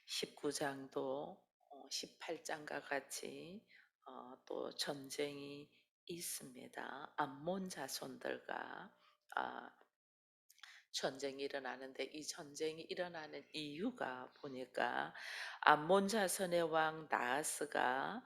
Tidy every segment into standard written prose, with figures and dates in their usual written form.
19장도 18장과 같이 또 전쟁이 있습니다. 암몬 자손들과 아, 전쟁이 일어나는데, 이 전쟁이 일어나는 이유가 보니까 암몬 자손의 왕 나하스가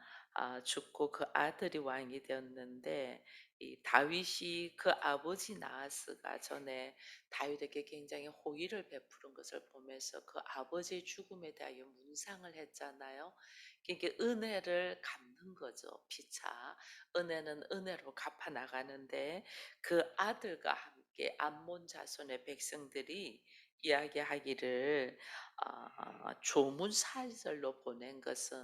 죽고 그 아들이 왕이 되었는데, 이 다윗이 그 아버지 나하스가 전에 다윗에게 굉장히 호의를 베푸는 것을 보면서 그 아버지의 죽음에 대하여 문상을 했잖아요. 그러니까 은혜를 갚는 거죠. 피차 은혜는 은혜로 갚아 나가는데, 그 아들과 함께 암몬 자손의 백성들이 이야기하기를 조문 사절로 보낸 것은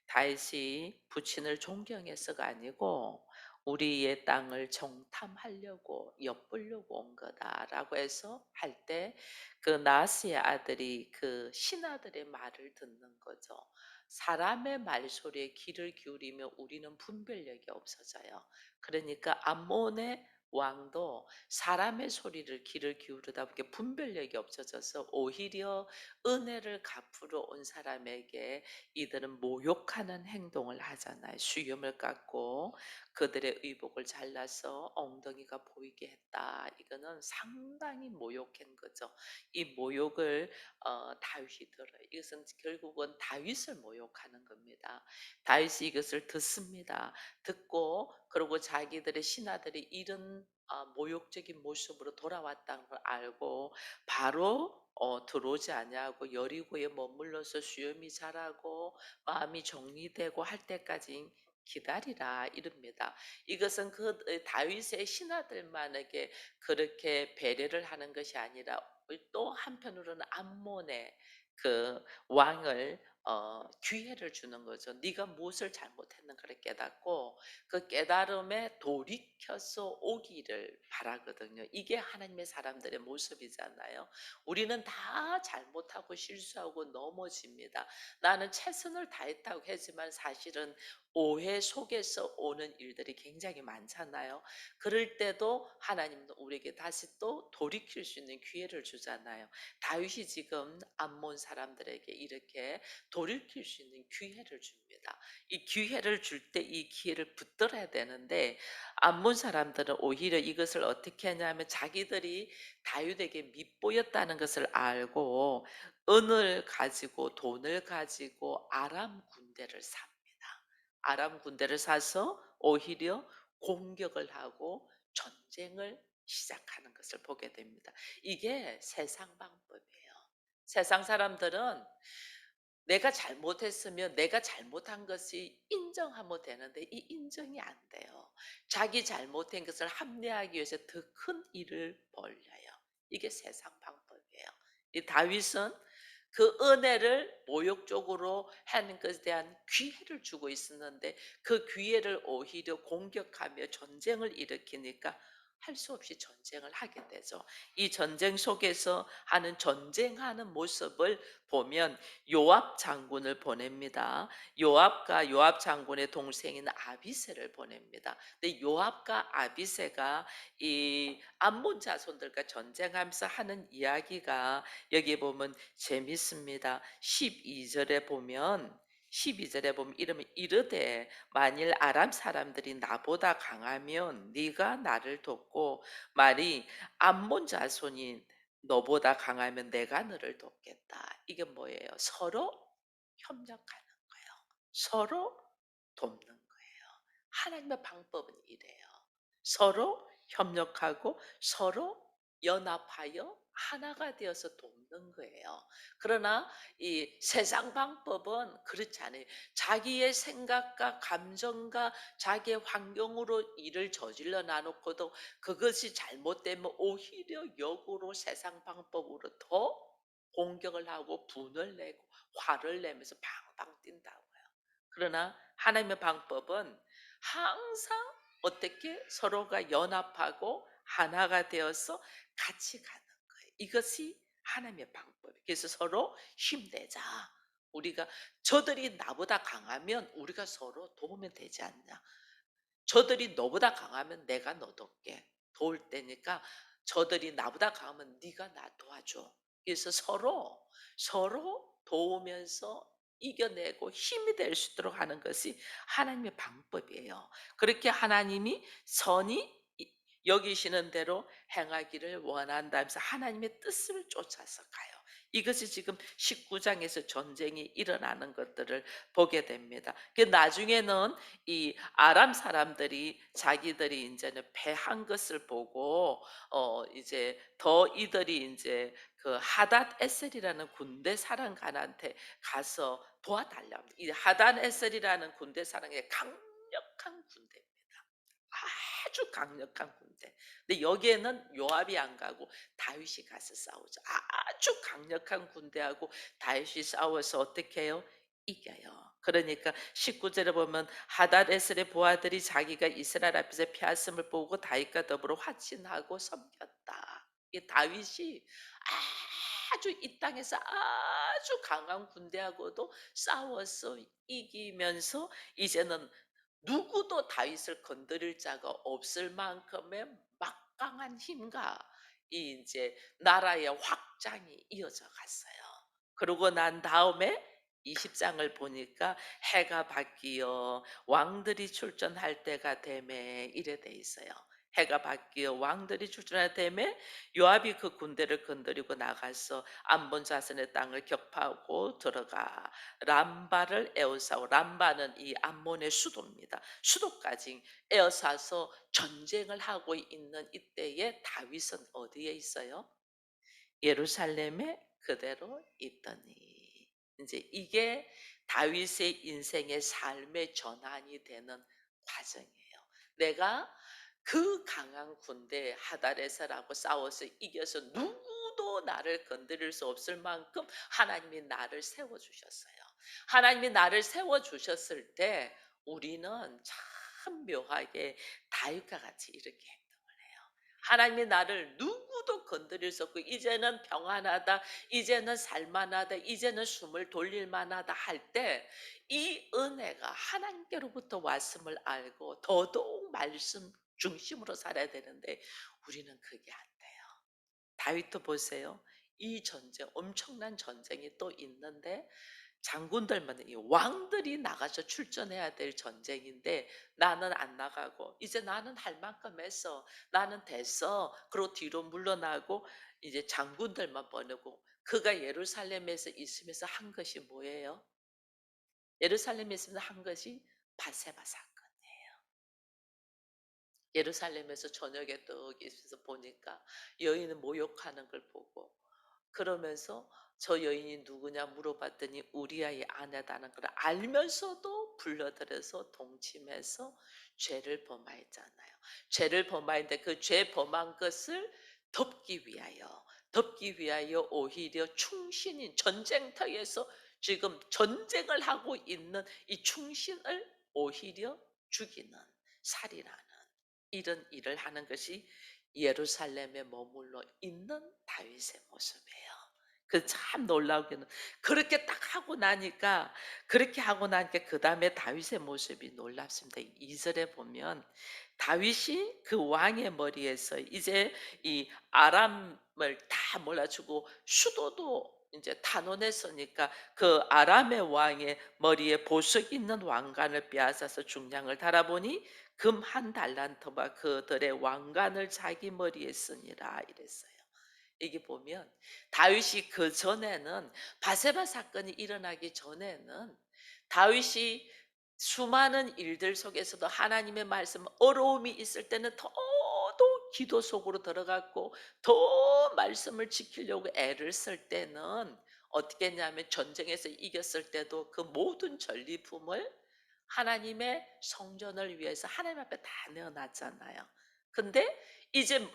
다윗이 부친을 존경해서가 아니고 우리의 땅을 정탐하려고 엿보려고 온 거다라고 해서 할 때, 그 나스의 아들이 그 신하들의 말을 듣는 거죠. 사람의 말소리에 귀를 기울이면 우리는 분별력이 없어져요. 그러니까 암몬의 왕도 사람의 소리를 귀를 기울이다 보니 분별력이 없어져서 오히려 은혜를 갚으러 온 사람에게 이들은 모욕하는 행동을 하잖아요. 수염을 깎고 그들의 의복을 잘라서 엉덩이가 보이게 했다. 이거는 상당히 모욕한 거죠. 이 모욕을 다윗이 들어요. 이것은 결국은 다윗을 모욕하는 겁니다. 다윗이 이것을 듣습니다. 듣고 그리고 자기들의 신하들이 이런 모욕적인 모습으로 돌아왔다는 걸 알고 바로 들어오지 아니하고 여리고에 머물러서 수염이 자라고 마음이 정리되고 할 때까지 기다리라 이럽니다. 이것은 그 다윗의 신하들만에게 그렇게 배려를 하는 것이 아니라 또 한편으로는 암몬의 그 왕을 기회를 주는 거죠. 네가 무엇을 잘못했는가를 깨닫고 그 깨달음에 돌이켜서 오기를 바라거든요. 이게 하나님의 사람들의 모습이잖아요. 우리는 다 잘못하고 실수하고 넘어집니다. 나는 최선을 다했다고 하지만 사실은 오해 속에서 오는 일들이 굉장히 많잖아요. 그럴 때도 하나님은 우리에게 다시 또 돌이킬 수 있는 기회를 주잖아요. 다윗이 지금 암몬 사람들에게 이렇게 돌이킬 수 있는 기회를 줍니다. 이 기회를 줄 때 이 기회를 붙들어야 되는데, 암몬 사람들은 오히려 이것을 어떻게 하냐면 자기들이 다윗에게 밉보였다는 것을 알고 은을 가지고 돈을 가지고 아람 군대를 삽니다. 아람 군대를 사서 오히려 공격을 하고 전쟁을 시작하는 것을 보게 됩니다. 이게 세상 방법이에요. 세상 사람들은 내가 잘못했으면 내가 잘못한 것이 인정하면 되는데 이 인정이 안 돼요. 자기 잘못한 것을 합리화하기 위해서 더 큰 일을 벌려요. 이게 세상 방법이에요. 이 다윗은 그 은혜를 모욕적으로 하는 것에 대한 기회를 주고 있었는데 그 기회를 오히려 공격하며 전쟁을 일으키니까 할 수 없이 전쟁을 하게 되죠. 이 전쟁 속에서 하는 전쟁하는 모습을 보면 요압 장군을 보냅니다. 요압과 요압 장군의 동생인 아비새를 보냅니다. 근데 요압과 아비새가 이 암몬 자손들과 전쟁하면서 하는 이야기가 여기 보면 재밌습니다. 12절에 보면 이러면 이르되 만일 아람 사람들이 나보다 강하면 네가 나를 돕고 말이 암몬 자손이 너보다 강하면 내가 너를 돕겠다. 이게 뭐예요? 서로 협력하는 거예요. 서로 돕는 거예요. 하나님의 방법은 이래요. 서로 협력하고 서로 연합하여 하나가 되어서 돕는 거예요. 그러나 이 세상 방법은 그렇지 않아요. 자기의 생각과 감정과 자기의 환경으로 일을 저질러 놔놓고도 그것이 잘못되면 오히려 역으로 세상 방법으로 더 공격을 하고 분을 내고 화를 내면서 방방 뛴다고요. 그러나 하나님의 방법은 항상 어떻게 서로가 연합하고 하나가 되어서 같이 가는 거예요. 이것이 하나님의 방법이에요. 그래서 서로 힘내자. 우리가 저들이 나보다 강하면 우리가 서로 도우면 되지 않냐. 저들이 너보다 강하면 내가 너 돕게 도울 때니까 저들이 나보다 강하면 네가 나 도와줘. 그래서 서로 도우면서 이겨내고 힘이 될 수 있도록 하는 것이 하나님의 방법이에요. 그렇게 하나님이 선이 여기시는 대로 행하기를 원한다면서 하나님의 뜻을 쫓아서 가요. 이것이 지금 19장에서 전쟁이 일어나는 것들을 보게 됩니다. 그 나중에는 이 아람 사람들이 자기들이 인제는 패한 것을 보고 이제 더 이들이 인제 그 하닷 에셀이라는 군대 사령관한테 가서 도와달라고 합니다. 이 하닷 에셀이라는 군대 사령이 강력한 군대입니다. 아주 강력한 군대. 근데 여기에는 요압이 안 가고 다윗이 가서 싸우죠. 아주 강력한 군대하고 다윗이 싸워서 어떻게 해요? 이겨요. 그러니까 19절에 보면 하닷에셀의 부하들이 자기가 이스라엘 앞에서 패하음을 보고 다윗과 더불어 화친하고 섬겼다. 이 다윗이 아주 이 땅에서 아주 강한 군대하고도 싸워서 이기면서 이제는 누구도 다윗을 건드릴 자가 없을 만큼의 막강한 힘과 이 인제 나라의 확장이 이어져 갔어요. 그러고 난 다음에 20 장을 보니까 해가 바뀌어 왕들이 출전할 때가 되매 이래 돼 있어요. 해가 바뀌어 왕들이 출전할 때에 요압이 그 군대를 건드리고 나가서 암몬 자손의 땅을 격파하고 들어가 람바를 에워싸고 람바는 이 암몬의 수도입니다. 수도까지 에워싸서 전쟁을 하고 있는 이때에 다윗은 어디에 있어요? 예루살렘에 그대로 있더니. 이제 이게 다윗의 인생의 삶의 전환이 되는 과정이에요. 내가 그 강한 군대 하달에서라고 싸워서 이겨서 누구도 나를 건드릴 수 없을 만큼 하나님이 나를 세워 주셨어요. 하나님이 나를 세워 주셨을 때 우리는 참 묘하게 다윗과 같이 이렇게 행동을 해요. 하나님이 나를 누구도 건드릴 수 없고 이제는 평안하다, 이제는 살만하다, 이제는 숨을 돌릴 만하다 할 때 이 은혜가 하나님께로부터 왔음을 알고 더더욱 말씀 중심으로 살아야 되는데 우리는 그게 안 돼요. 다윗도 보세요. 이 전쟁, 엄청난 전쟁이 또 있는데 장군들만 이 왕들이 나가서 출전해야 될 전쟁인데 나는 안 나가고 이제 나는 할 만큼 했어. 나는 됐어. 그리고 뒤로 물러나고 이제 장군들만 보내고 그가 예루살렘에서 있으면서 한 것이 뭐예요? 예루살렘에 있으면서 한 것이 바세바 사건이에요. 예루살렘에서 저녁에 떡 있어서 보니까 여인을 모욕하는 걸 보고 그러면서 저 여인이 누구냐 물어봤더니 우리아의 아내다는 걸 알면서도 불러들여서 동침해서 죄를 범하였잖아요. 죄를 범하였는데 그 죄 범한 것을 덮기 위하여 오히려 충신인 전쟁터에서 지금 전쟁을 하고 있는 이 충신을 오히려 죽이는 살인하는 이런 일을 하는 것이 예루살렘에 머물러 있는 다윗의 모습이에요. 그 참 놀라우게는 그렇게 딱 하고 나니까 그렇게 하고 나니까 그다음에 다윗의 모습이 놀랍습니다. 2 절에 보면 다윗이 그 왕의 머리에서 이제 이 아람을 다 몰아주고 수도도 이제 탄원했으니까 그 아람의 왕의 머리에 보석 있는 왕관을 빼앗아서 중량을 달아보니 금 한 달란트와 그들의 왕관을 자기 머리에 쓰니라 이랬어요. 이게 보면 다윗이 그 전에는 바세바 사건이 일어나기 전에는 다윗이 수많은 일들 속에서도 하나님의 말씀 어려움이 있을 때는 더더욱 기도 속으로 들어갔고 더 말씀을 지키려고 애를 쓸 때는 어떻게 했냐면 전쟁에서 이겼을 때도 그 모든 전리품을 하나님의 성전을 위해서 하나님 앞에 다 내어놨잖아요. 근데 이제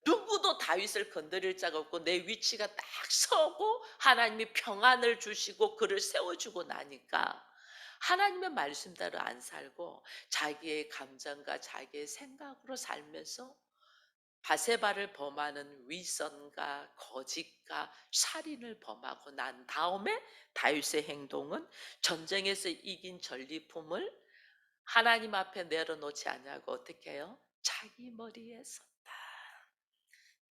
누구도 다윗을 건드릴 자가 없고 내 위치가 딱 서고 하나님이 평안을 주시고 그를 세워주고 나니까 하나님의 말씀대로 안 살고 자기의 감정과 자기의 생각으로 살면서 바세바를 범하는 위선과 거짓과 살인을 범하고 난 다음에 다윗의 행동은 전쟁에서 이긴 전리품을 하나님 앞에 내려놓지 않냐고 어떻게 해요? 자기 머리에 섰다.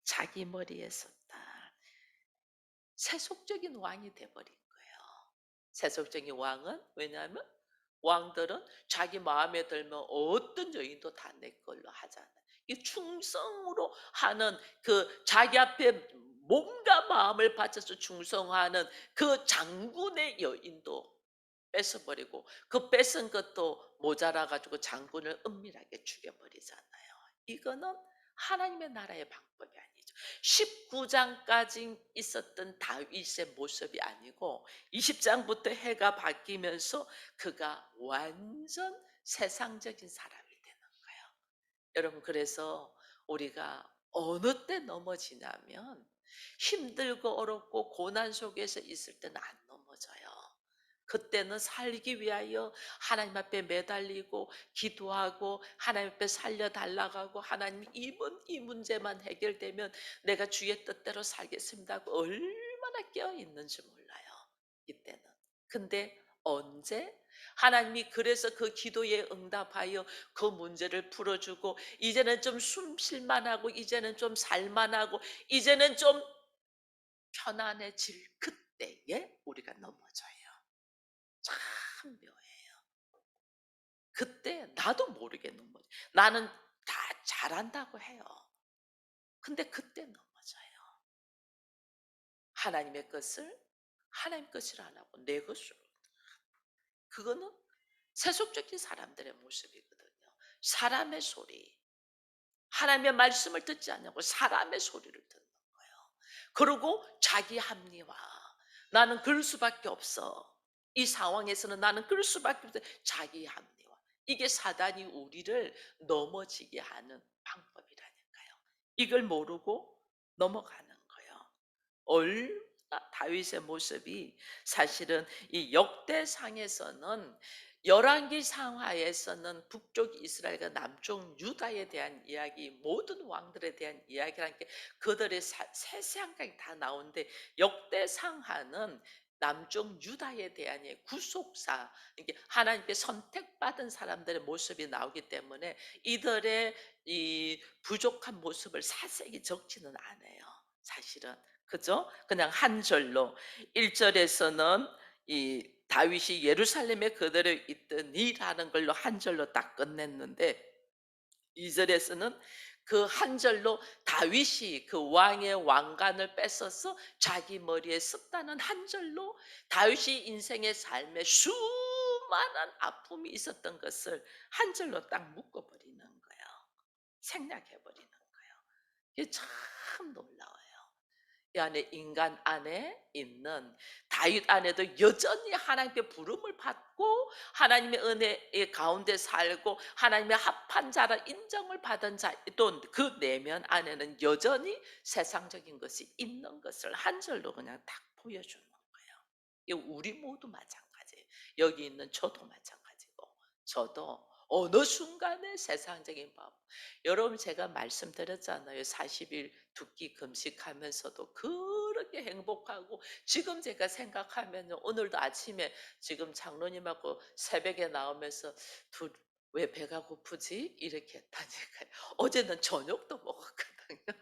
자기 머리에 섰다. 세속적인 왕이 돼버린 거예요. 세속적인 왕은. 왜냐하면 왕들은 자기 마음에 들면 어떤 여인도 다 내 걸로 하잖아요. 이 충성으로 하는 그 자기 앞에 몸과 마음을 바쳐서 충성하는 그 장군의 여인도 뺏어버리고 그 뺏은 것도 모자라 가지고 장군을 은밀하게 죽여버리잖아요. 이거는 하나님의 나라의 방법이 아니죠. 19장까지 있었던 다윗의 모습이 아니고 20장부터 해가 바뀌면서 그가 완전 세상적인 사람이 되는 거예요. 여러분, 그래서 우리가 어느 때 넘어지냐면 힘들고 어렵고 고난 속에서 있을 때는 안 넘어져요. 그때는 살기 위하여 하나님 앞에 매달리고 기도하고 하나님 앞에 살려달라고 하고, 하나님 이 문제만 해결되면 내가 주의 뜻대로 살겠습니다 하고 얼마나 깨어있는지 몰라요, 이때는. 근데 언제 하나님이 그래서 그 기도에 응답하여 그 문제를 풀어주고 이제는 좀 숨 쉴만하고 이제는 좀 살만하고 이제는 좀 편안해질 그때에 우리가 넘어져요. 참 묘해요. 그때 나도 모르게 넘어져. 나는 다 잘한다고 해요. 근데 그때 넘어져요. 하나님의 것을 하나님 것을 안 하고 내 것으로. 그거는 세속적인 사람들의 모습이거든요. 사람의 소리. 하나님의 말씀을 듣지 않냐고 사람의 소리를 듣는 거예요. 그리고 자기 합리화. 나는 그럴 수밖에 없어. 이 상황에서는 나는 그럴 수밖에 없어. 자기 합리화. 이게 사단이 우리를 넘어지게 하는 방법이라니까요. 이걸 모르고 넘어가는 거예요. 얼마나 다윗의 모습이 사실은 이 역대상에서는 열왕기 상하에서는 북쪽 이스라엘과 남쪽 유다에 대한 이야기, 모든 왕들에 대한 이야기라는 게 그들의 세세한 게 다 나오는데, 역대상하는 남쪽 유다에 대한 구속사, 이게 하나님께 선택받은 사람들의 모습이 나오기 때문에 이들의 이 부족한 모습을 자세히 적지는 않아요, 사실은. 그죠? 그냥 한 절로 1절에서는 이 다윗이 예루살렘에 그대로 있더니라는 걸로 한 절로 딱 끝냈는데, 2절에서는 그 한 절로 다윗이 그 왕의 왕관을 뺏어서 자기 머리에 썼다는 한 절로 다윗이 인생의 삶에 수많은 아픔이 있었던 것을 한 절로 딱 묶어버리는 거예요. 생략해버리는 거예요. 이게 참 놀라워요. 이 안에 인간 안에 있는 다윗 안에도 여전히 하나님께 부름을 받고 하나님의 은혜의 가운데 살고 하나님의 합한 자라 인정을 받은 자, 또 그 내면 안에는 여전히 세상적인 것이 있는 것을 한 절로 그냥 딱 보여주는 거예요. 이 우리 모두 마찬가지예요. 여기 있는 저도 마찬가지고, 저도 어느 순간에 세상적인 법. 여러분, 제가 말씀드렸잖아요. 40일 두끼 금식하면서도 그렇게 행복하고, 지금 제가 생각하면 오늘도 아침에 지금 장로님하고 새벽에 나오면서 둘, 왜 배가 고프지? 이렇게 했다니까요. 어제는 저녁도 먹었거든요.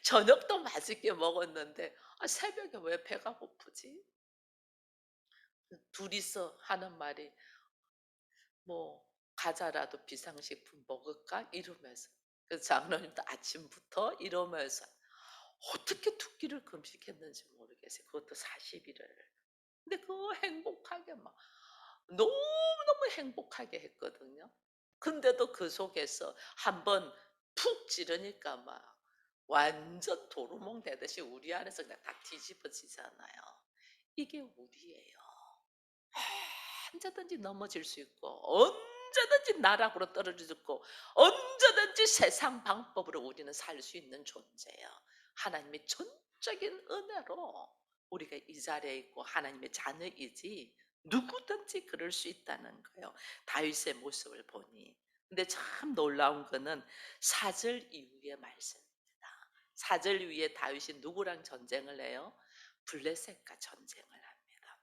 저녁도 맛있게 먹었는데 새벽에 왜 배가 고프지? 둘이서 하는 말이 뭐 "과자라도 비상식품 먹을까?" 이러면서. 그래서 장로님도 아침부터 이러면서 어떻게 두 끼를 금식했는지 모르겠어요. 그것도 40 일을. 근데 그거 행복하게 막 너무너무 행복하게 했거든요. 근데도 그 속에서 한번 푹 찌르니까 막 완전 도루묵 되듯이 우리 안에서 그냥 다 뒤집어지잖아요. 이게 우리예요. 언제든지 넘어질 수 있고 언제든지 나락으로 떨어질 수 있고 언제든지 세상 방법으로 우리는 살 수 있는 존재예요. 하나님의 전적인 은혜로 우리가 이 자리에 있고 하나님의 자녀이지 누구든지 그럴 수 있다는 거예요. 다윗의 모습을 보니. 근데 참 놀라운 거는 4절 이후의 말씀입니다. 4절 이후에 다윗이 누구랑 전쟁을 해요? 블레셋과 전쟁을 합니다.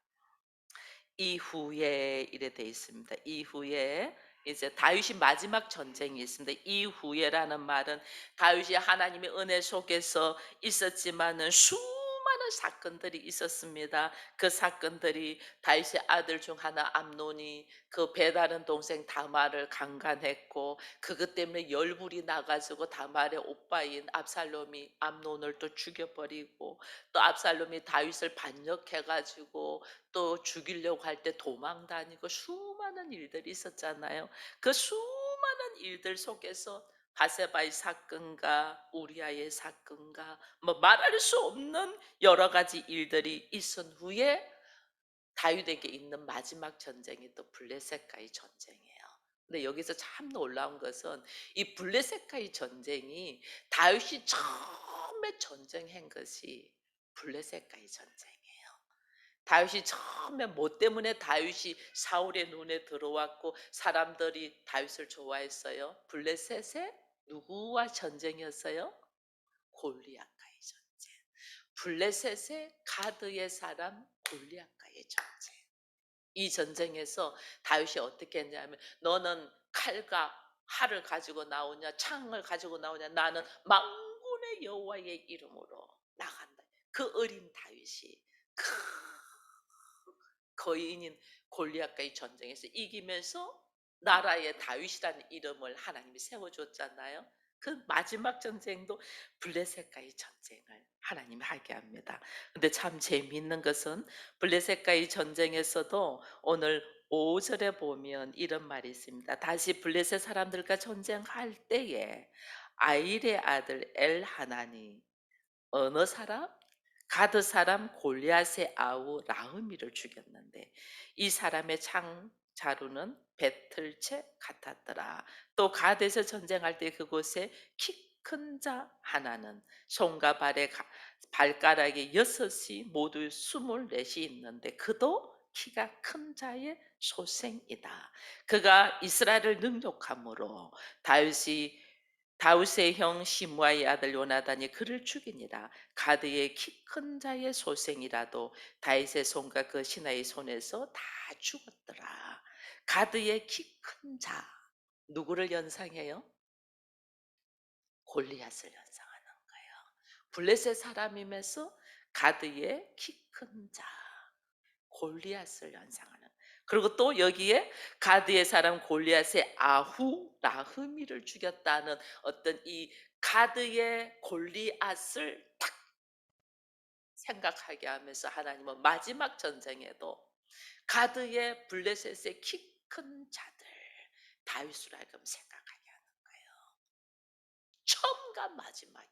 이후에 이래 돼 있습니다. 이후에 이제 다윗이 마지막 전쟁이 있습니다. 이후에라는 말은 다윗이 하나님의 은혜 속에서 있었지만은 수많은 사건들이 있었습니다. 그 사건들이 다윗의 아들 중 하나 암논이 그 배다른 동생 다말을 강간했고 그것 때문에 열불이 나가지고 다말의 오빠인 압살롬이 암논을 또 죽여버리고 또 압살롬이 다윗을 반역해가지고 또 죽이려고 할 때 도망 다니고 수많은 일들이 있었잖아요. 그 수많은 일들 속에서 바세바의 사건과 우리아의 사건과 뭐 말할 수 없는 여러 가지 일들이 있은 후에 다윗에게 있는 마지막 전쟁이 또 블레셋과의 전쟁이에요. 근데 여기서 참 놀라운 것은 이 블레셋과의 전쟁이 다윗이 처음에 전쟁한 것이 블레셋과의 전쟁이에요. 다윗이 처음에 뭐 때문에 다윗이 사울의 눈에 들어왔고 사람들이 다윗을 좋아했어요? 블레셋의 누구와 전쟁이었어요? 골리앗과의 전쟁. 블레셋의 가드의 사람 골리앗과의 전쟁. 이 전쟁에서 다윗이 어떻게 했냐면 너는 칼과 활을 가지고 나오냐 창을 가지고 나오냐 나는 만군의 여호와의 이름으로 나간다. 그 어린 다윗이 그 거인인 골리앗과의 전쟁에서 이기면서 나라의 다윗이라는 이름을 하나님이 세워줬잖아요. 그 마지막 전쟁도 블레셋과의 전쟁을 하나님이 하게 합니다. 근데 참 재미있는 것은 블레셋과의 전쟁에서도 오늘 5절에 보면 이런 말이 있습니다. 다시 블레셋 사람들과 전쟁할 때에 아일의 아들 엘하나니 어느 사람? 가드 사람 골리앗의 아우 라흐미를 죽였는데 이 사람의 창자루는 배틀채 같았더라. 또 가드에서 전쟁할 때 그곳에 키 큰 자 하나는 손과 발에 발가락이 6이 모두 24이 있는데 그도 키가 큰 자의 소생이다. 그가 이스라엘을 능욕함으로 다윗이 다윗의 형 시므아의 아들 요나단이 그를 죽이니라. 가드의 키 큰 자의 소생이라도 다윗의 손과 그 신하의 손에서 다 죽었더라. 가드의 키 큰 자, 누구를 연상해요? 골리앗을 연상하는 거예요. 블레셋 사람임에서 가드의 키 큰 자, 골리앗을 연상하는. 그리고 또 여기에 가드의 사람 골리앗의 아후 라흐미를 죽였다는 어떤 이 가드의 골리앗을 딱 생각하게 하면서 하나님은 마지막 전쟁에도 가드의 블레셋의 키 큰 자들 다윗으로 하여금 생각하게 하는 거예요. 처음과 마지막이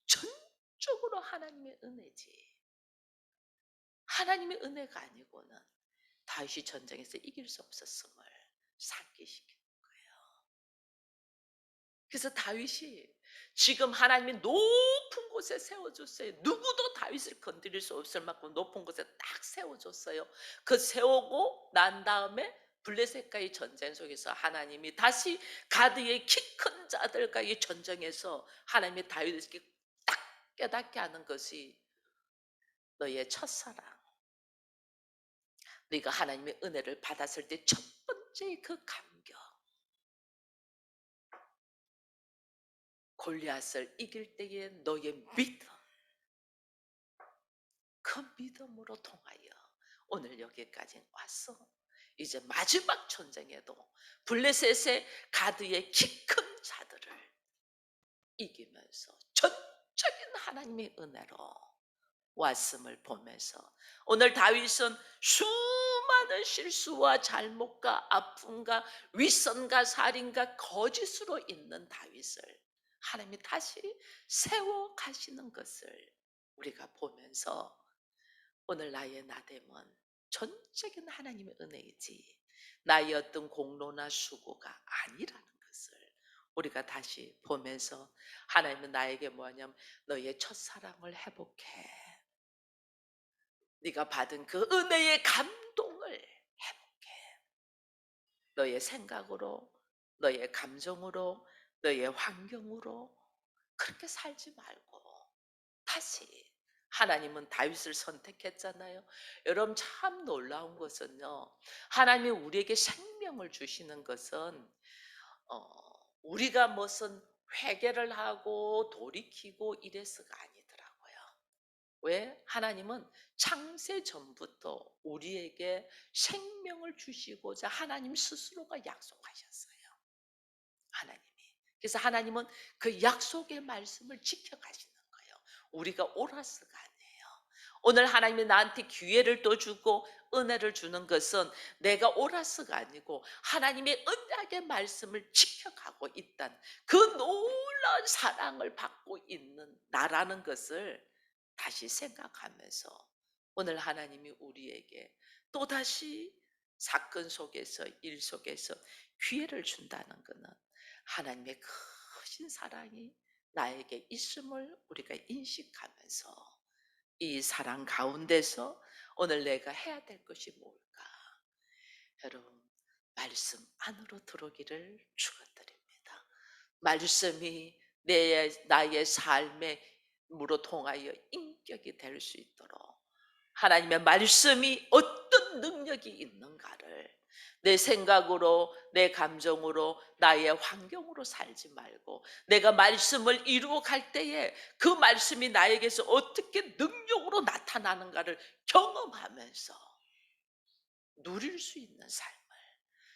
전적으로 하나님의 은혜지. 하나님의 은혜가 아니고는 다윗이 전쟁에서 이길 수 없었음을 상기시키는 거예요. 그래서 다윗이 지금 하나님이 높은 곳에 세워줬어요. 누구도 다윗을 건드릴 수 없을 만큼 높은 곳에 딱 세워줬어요. 그 세우고 난 다음에 블레셋과의 전쟁 속에서 하나님이 다시 가드의 키 큰 자들과의 전쟁에서 하나님이 다윗에게 딱 깨닫게 하는 것이 너의 첫사랑. 네가 하나님의 은혜를 받았을 때 첫 번째 그 감격. 골리앗을 이길 때의 너의 믿음. 그 믿음으로 통하여 오늘 여기까지 왔어. 이제 마지막 전쟁에도 블레셋의 가드의 키 큰 자들을 이기면서 전적인 하나님의 은혜로 왔음을 보면서 오늘 다윗은 수많은 실수와 잘못과 아픔과 윗선과 살인과 거짓으로 있는 다윗을 하나님이 다시 세워 가시는 것을 우리가 보면서 오늘 나의 나됨은 전적인 하나님의 은혜이지 나의 어떤 공로나 수고가 아니라는 것을 우리가 다시 보면서 하나님은 나에게 뭐하냐면 너의 첫사랑을 회복해. 네가 받은 그 은혜의 감동을 회복해. 너의 생각으로, 너의 감정으로, 너의 환경으로 그렇게 살지 말고 다시 하나님은 다윗을 선택했잖아요. 여러분 참 놀라운 것은요. 하나님이 우리에게 생명을 주시는 것은 어, 우리가 무슨 회개를 하고 돌이키고 이래서가 아니더라고요. 왜? 하나님은 창세 전부터 우리에게 생명을 주시고자 하나님 스스로가 약속하셨어요. 하나님이. 그래서 하나님은 그 약속의 말씀을 지켜가시는 거예요. 우리가 오라스가 아니에요. 오늘 하나님이 나한테 기회를 또 주고 은혜를 주는 것은 내가 오라스가 아니고 하나님의 언약의 말씀을 지켜가고 있다는 그 놀라운 사랑을 받고 있는 나라는 것을 다시 생각하면서 오늘 하나님이 우리에게 또다시 사건 속에서 일 속에서 기회를 준다는 것은 하나님의 크신 사랑이 나에게 있음을 우리가 인식하면서 이 사랑 가운데서 오늘 내가 해야 될 것이 뭘까? 여러분, 말씀 안으로 들어오기를 축원드립니다. 말씀이 나의 삶으로 통하여 인격이 될 수 있도록 하나님의 말씀이 어떤 능력이 있는가를 내 생각으로, 내 감정으로, 나의 환경으로 살지 말고 내가 말씀을 이루어 갈 때에 그 말씀이 나에게서 어떻게 능력으로 나타나는가를 경험하면서 누릴 수 있는 삶을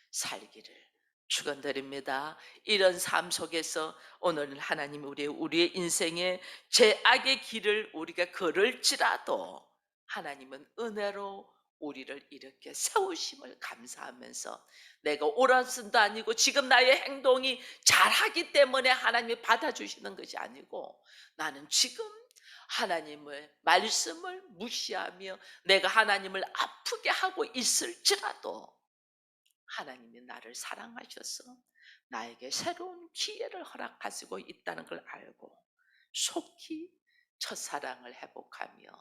살기를 축원드립니다. 이런 삶 속에서 오늘 하나님 우리의 인생에 죄악의 길을 우리가 걸을지라도 하나님은 은혜로 우리를 이렇게 세우심을 감사하면서 내가 옳았음도 아니고 지금 나의 행동이 잘하기 때문에 하나님이 받아주시는 것이 아니고 나는 지금 하나님의 말씀을 무시하며 내가 하나님을 아프게 하고 있을지라도 하나님이 나를 사랑하셔서 나에게 새로운 기회를 허락하시고 있다는 걸 알고 속히 첫사랑을 회복하며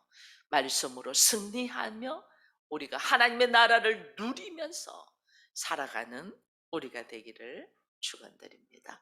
말씀으로 승리하며 우리가 하나님의 나라를 누리면서 살아가는 우리가 되기를 축원드립니다.